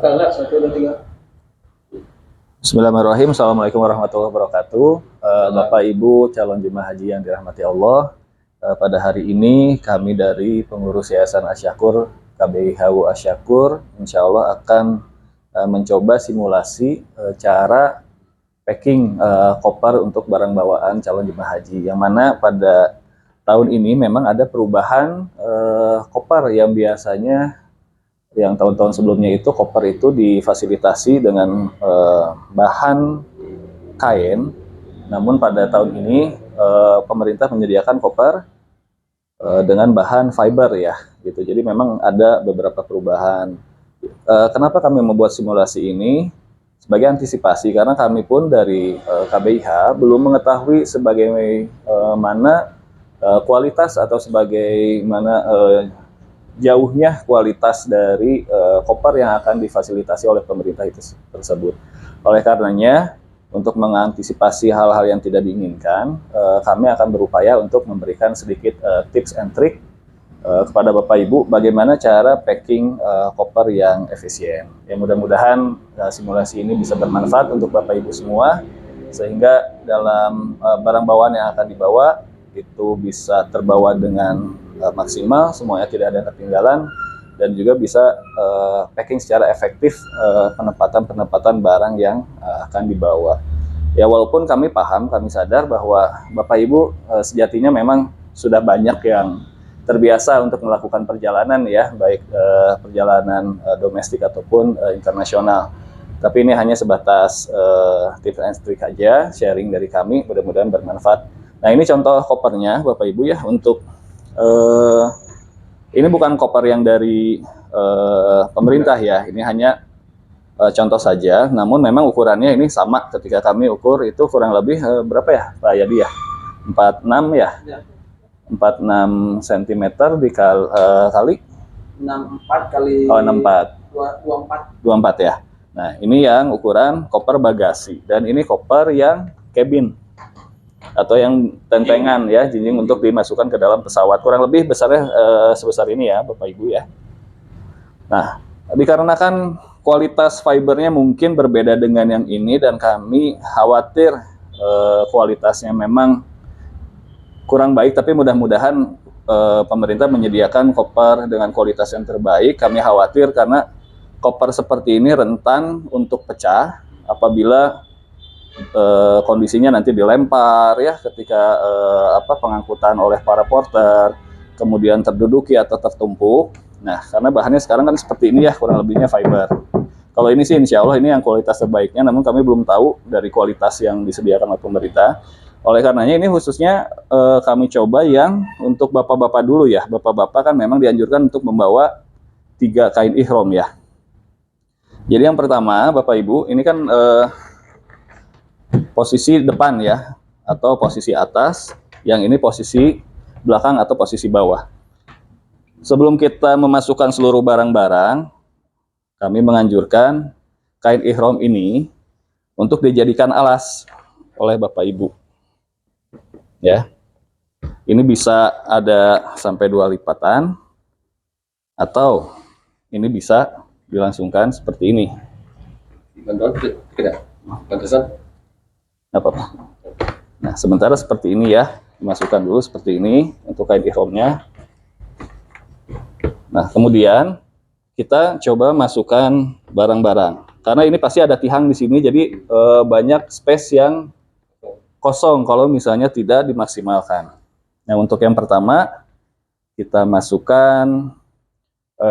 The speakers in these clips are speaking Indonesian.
Bismillahirrahmanirrahim. Assalamualaikum warahmatullahi wabarakatuh. Bapak Ibu calon jemaah haji yang dirahmati Allah. Pada hari ini kami dari pengurus Yayasan Asyakur KBI HW Asyakur insya Allah akan mencoba simulasi cara packing koper untuk barang bawaan calon jemaah haji, yang mana pada tahun ini memang ada perubahan koper. Yang biasanya yang tahun-tahun sebelumnya itu koper itu difasilitasi dengan bahan kain, namun pada tahun ini pemerintah menyediakan koper dengan bahan fiber ya, gitu. Jadi memang ada beberapa perubahan. Kenapa kami membuat simulasi ini? Sebagai antisipasi, karena kami pun dari KBIH belum mengetahui sebagaimana kualitas atau sebagaimana jauhnya kualitas dari koper yang akan difasilitasi oleh pemerintah itu tersebut. Oleh karenanya, untuk mengantisipasi hal-hal yang tidak diinginkan, kami akan berupaya untuk memberikan sedikit tips and trick kepada Bapak Ibu bagaimana cara packing koper yang efisien. Ya, mudah-mudahan simulasi ini bisa bermanfaat untuk Bapak Ibu semua, sehingga dalam barang bawaan yang akan dibawa itu bisa terbawa dengan maksimal, semuanya tidak ada ketinggalan, dan juga bisa packing secara efektif penempatan barang yang akan dibawa. Ya, walaupun kami paham, kami sadar bahwa Bapak Ibu sejatinya memang sudah banyak yang terbiasa untuk melakukan perjalanan ya, baik perjalanan domestik ataupun internasional. Tapi ini hanya sebatas tips and trick aja, sharing dari kami, mudah-mudahan bermanfaat. Nah, ini contoh kopernya Bapak Ibu ya. Untuk ini bukan koper yang dari pemerintah ya, ini hanya contoh saja. Namun memang ukurannya ini sama ketika kami ukur itu kurang lebih berapa ya Pak Yadi ya? 46 ya? 46 cm kali 64 kali 24 ya. Nah, ini yang ukuran koper bagasi, dan ini koper yang cabin atau yang tentengan ya, jinjing untuk dimasukkan ke dalam pesawat. Kurang lebih besarnya sebesar ini ya Bapak Ibu ya. Nah, dikarenakan kualitas fibernya mungkin berbeda dengan yang ini, dan kami khawatir kualitasnya memang kurang baik, tapi mudah-mudahan pemerintah menyediakan koper dengan kualitas yang terbaik. Kami khawatir karena koper seperti ini rentan untuk pecah apabila kondisinya nanti dilempar ya ketika pengangkutan oleh para porter, kemudian terduduki atau tertumpuk. Nah, karena bahannya sekarang kan seperti ini ya, kurang lebihnya fiber. Kalau ini sih insya Allah ini yang kualitas terbaiknya, namun kami belum tahu dari kualitas yang disediakan oleh pemerintah. Oleh karenanya ini khususnya kami coba yang untuk bapak-bapak dulu ya. Bapak-bapak kan memang dianjurkan untuk membawa 3 kain ihram ya. Jadi yang pertama Bapak Ibu, ini kan posisi depan ya, atau posisi atas, yang ini posisi belakang atau posisi bawah. Sebelum kita memasukkan seluruh barang-barang, kami menganjurkan kain ihram ini untuk dijadikan alas oleh Bapak Ibu. Ya. Ini bisa ada sampai 2 lipatan, atau ini bisa dilangsungkan seperti ini. Apa-apa. Nah, sementara seperti ini ya, dimasukkan dulu seperti ini untuk kain ihramnya. Nah, kemudian kita coba masukkan barang-barang, karena ini pasti ada tiang di sini, jadi banyak space yang kosong kalau misalnya tidak dimaksimalkan. Nah, untuk yang pertama kita masukkan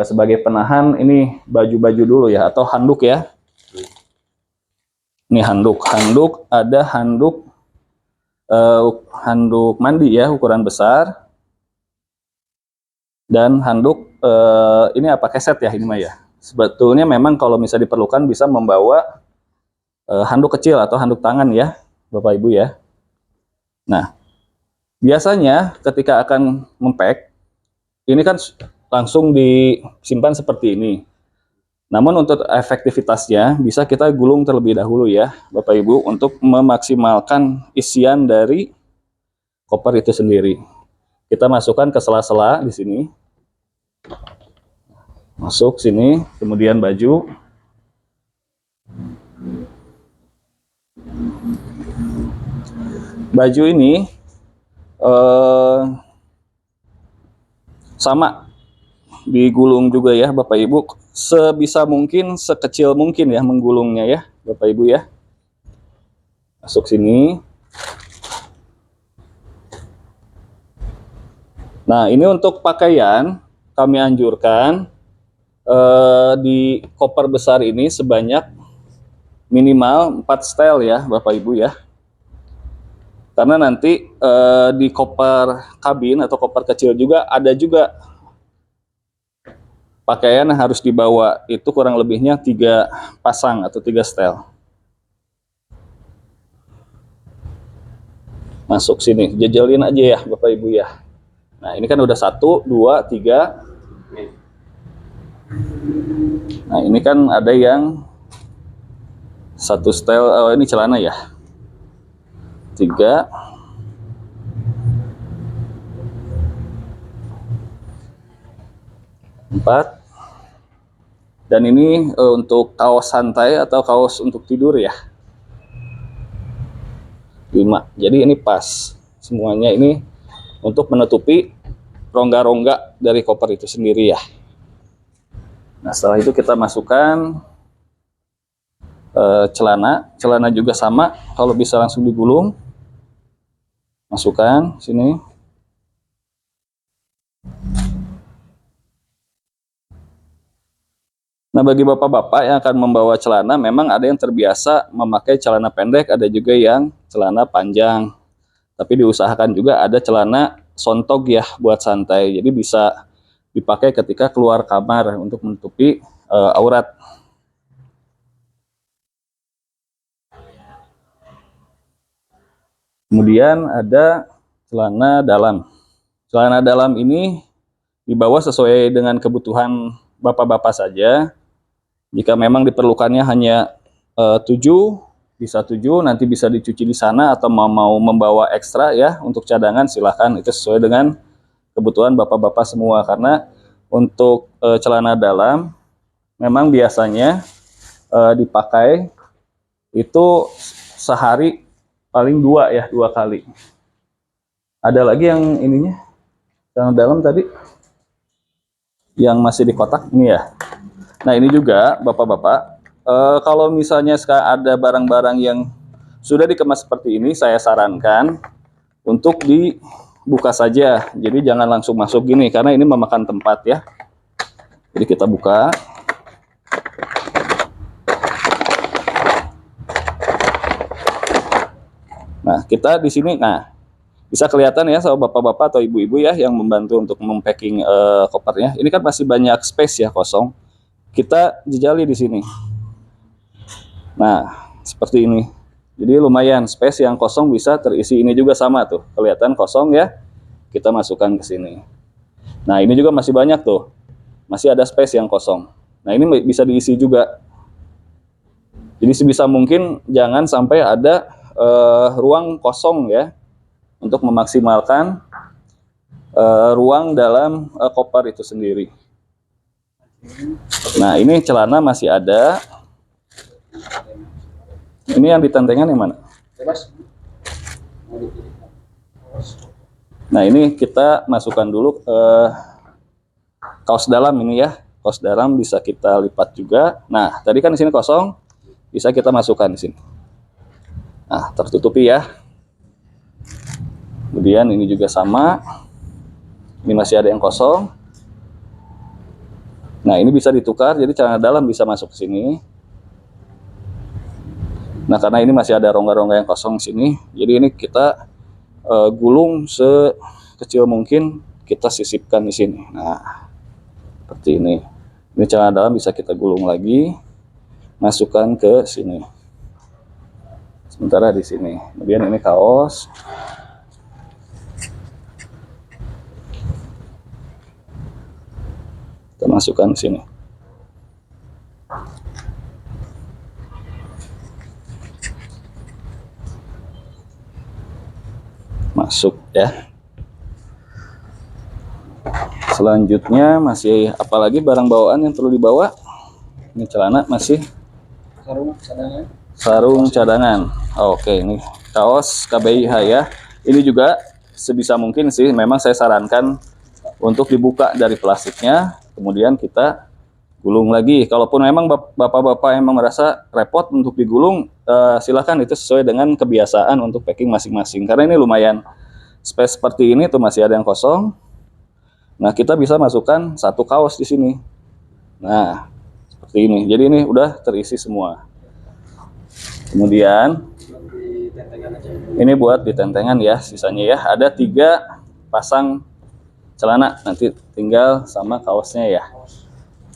sebagai penahan ini baju-baju dulu ya, atau handuk ya. Ini handuk ada handuk mandi ya, ukuran besar, dan handuk ini keset ya ini mah ya. Sebetulnya memang kalau misalnya diperlukan bisa membawa handuk kecil atau handuk tangan ya Bapak Ibu ya. Nah, biasanya ketika akan mempack ini kan langsung disimpan seperti ini. Namun untuk efektivitasnya bisa kita gulung terlebih dahulu ya Bapak Ibu, untuk memaksimalkan isian dari koper itu sendiri. Kita masukkan ke sela-sela di sini. Masuk sini, kemudian baju. Baju ini sama digulung juga ya Bapak Ibu, sebisa mungkin, sekecil mungkin ya menggulungnya ya Bapak Ibu ya. Masuk sini. Nah, ini untuk pakaian kami anjurkan di koper besar ini sebanyak minimal 4 setel ya Bapak Ibu ya. Karena nanti di koper kabin atau koper kecil juga ada juga pakaian yang harus dibawa, itu kurang lebihnya 3 pasang atau 3 setel. Masuk sini, jejelin aja ya Bapak Ibu ya. Nah, ini kan udah 1, 2, 3. Nah, ini kan ada yang 1 setel, ini celana ya. 3. 4. Dan ini untuk kaos santai atau kaos untuk tidur ya. 5. Jadi ini pas. Semuanya ini untuk menutupi rongga-rongga dari koper itu sendiri ya. Nah, setelah itu kita masukkan celana. Celana juga sama, kalau bisa langsung digulung. Masukkan sini. Nah, bagi bapak-bapak yang akan membawa celana, memang ada yang terbiasa memakai celana pendek, ada juga yang celana panjang. Tapi diusahakan juga ada celana sontog ya buat santai. Jadi bisa dipakai ketika keluar kamar untuk menutupi aurat. Kemudian ada celana dalam. Celana dalam ini dibawa sesuai dengan kebutuhan bapak-bapak saja. Jika memang diperlukannya hanya 7, bisa 7, nanti bisa dicuci di sana, atau mau membawa ekstra ya untuk cadangan, silahkan, itu sesuai dengan kebutuhan bapak-bapak semua. Karena untuk celana dalam memang biasanya dipakai itu sehari paling 2 ya, 2 kali. Ada lagi yang ininya, celana dalam tadi yang masih di kotak ini ya. Nah, ini juga bapak-bapak, kalau misalnya sekarang ada barang-barang yang sudah dikemas seperti ini, saya sarankan untuk dibuka saja. Jadi jangan langsung masuk gini, karena ini memakan tempat ya. Jadi kita buka. Nah, kita di sini, nah bisa kelihatan ya sama bapak-bapak atau ibu-ibu ya yang membantu untuk mempacking kopernya. Ini kan masih banyak space ya, kosong. Kita jejali di sini. Nah, seperti ini. Jadi lumayan, space yang kosong bisa terisi. Ini juga sama tuh, kelihatan kosong ya. Kita masukkan ke sini. Nah, ini juga masih banyak tuh. Masih ada space yang kosong. Nah, ini bisa diisi juga. Jadi sebisa mungkin jangan sampai ada ruang kosong ya, untuk memaksimalkan ruang dalam koper itu sendiri. Nah, ini celana masih ada. Ini yang ditentengan yang mana? Nah, ini kita masukkan dulu kaos dalam ini ya. Kaos dalam bisa kita lipat juga. Nah, tadi kan di sini kosong, bisa kita masukkan di sini. Nah, tertutupi ya. Kemudian ini juga sama. Ini masih ada yang kosong. Nah, ini bisa ditukar, jadi celana dalam bisa masuk ke sini. Nah, karena ini masih ada rongga-rongga yang kosong di sini, jadi ini kita gulung sekecil mungkin, kita sisipkan di sini. Nah, seperti ini. Ini celana dalam bisa kita gulung lagi, masukkan ke sini. Sementara di sini. Kemudian ini kaos. Kita masukkan ke sini. Masuk ya. Selanjutnya masih apalagi barang bawaan yang perlu dibawa? Ini celana masih. Sarung cadangan. Sarung cadangan. Oke, ini kaos KBIH ya. Ini juga sebisa mungkin sih memang saya sarankan untuk dibuka dari plastiknya, kemudian kita gulung lagi. Kalaupun memang bapak-bapak yang merasa repot untuk digulung, silakan, itu sesuai dengan kebiasaan untuk packing masing-masing. Karena ini lumayan space seperti ini tuh, masih ada yang kosong. Nah, kita bisa masukkan satu kaos di sini. Nah, seperti ini. Jadi ini udah terisi semua. Kemudian di tentengan aja. ini buat di tentengan ya, sisanya ya. Ada 3 pasang celana, nanti tinggal sama kaosnya ya.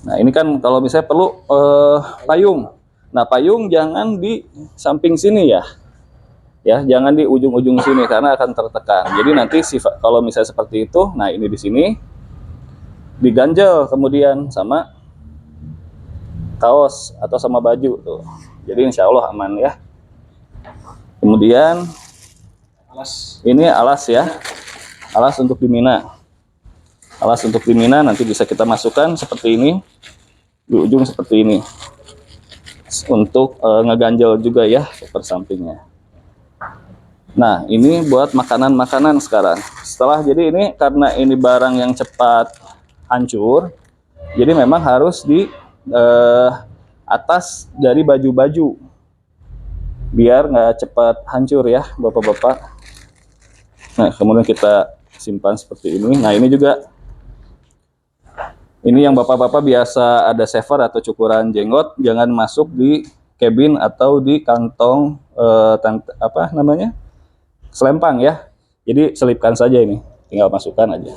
Nah, ini kan kalau misalnya perlu payung. Nah, payung jangan di samping sini ya. Ya, jangan di ujung-ujung sini karena akan tertekan. Jadi nanti kalau misalnya seperti itu, nah ini di sini diganjel kemudian sama kaos atau sama baju tuh. Jadi insya Allah aman ya. Kemudian Alas. ini alas ya. Alas untuk dimina. Alas untuk dimina nanti bisa kita masukkan seperti ini. Di ujung seperti ini. Untuk ngeganjel juga ya per sampingnya. Nah, ini buat makanan-makanan sekarang. Jadi ini karena ini barang yang cepat hancur, jadi memang harus di atas dari baju-baju, biar nggak cepat hancur ya, bapak-bapak. Nah, kemudian kita simpan seperti ini. Nah, ini juga, ini yang bapak-bapak biasa ada saver atau cukuran jenggot, jangan masuk di cabin atau di kantong apa namanya, selempang ya. Jadi selipkan saja ini, tinggal masukkan aja.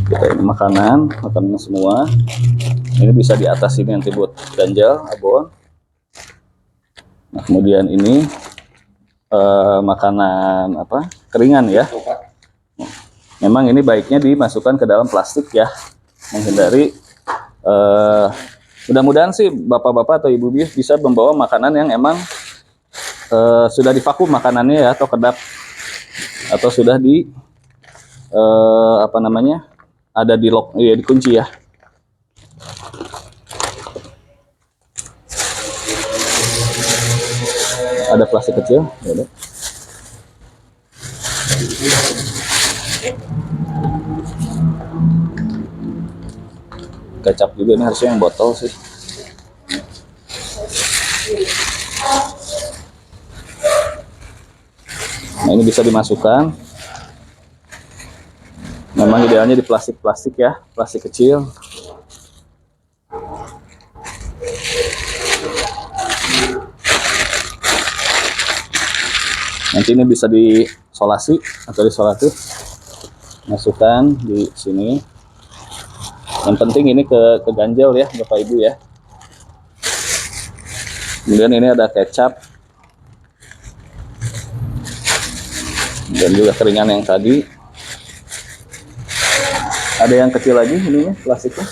Kita ini makanan semua. Ini bisa di atas ini nanti buat ganjal abon. Nah, kemudian ini makanan apa, keringan ya. Memang ini baiknya dimasukkan ke dalam plastik ya, menghindari mudah-mudahan sih bapak-bapak atau ibu bisa membawa makanan yang emang sudah divakum makanannya ya, atau kedap, atau sudah di apa namanya, ada di lock ya, dikunci ya. Ada plastik kecil ya udah. Kecap juga ini harusnya yang botol sih. Nah, ini bisa dimasukkan. Memang idealnya di plastik-plastik ya, plastik kecil. Nanti ini bisa disolasi atau disolatif. Masukkan di sini. Yang penting ini keganjel ya, Bapak Ibu ya. Kemudian ini ada kecap. Dan juga keringan yang tadi. Ada yang kecil lagi ini plastiknya.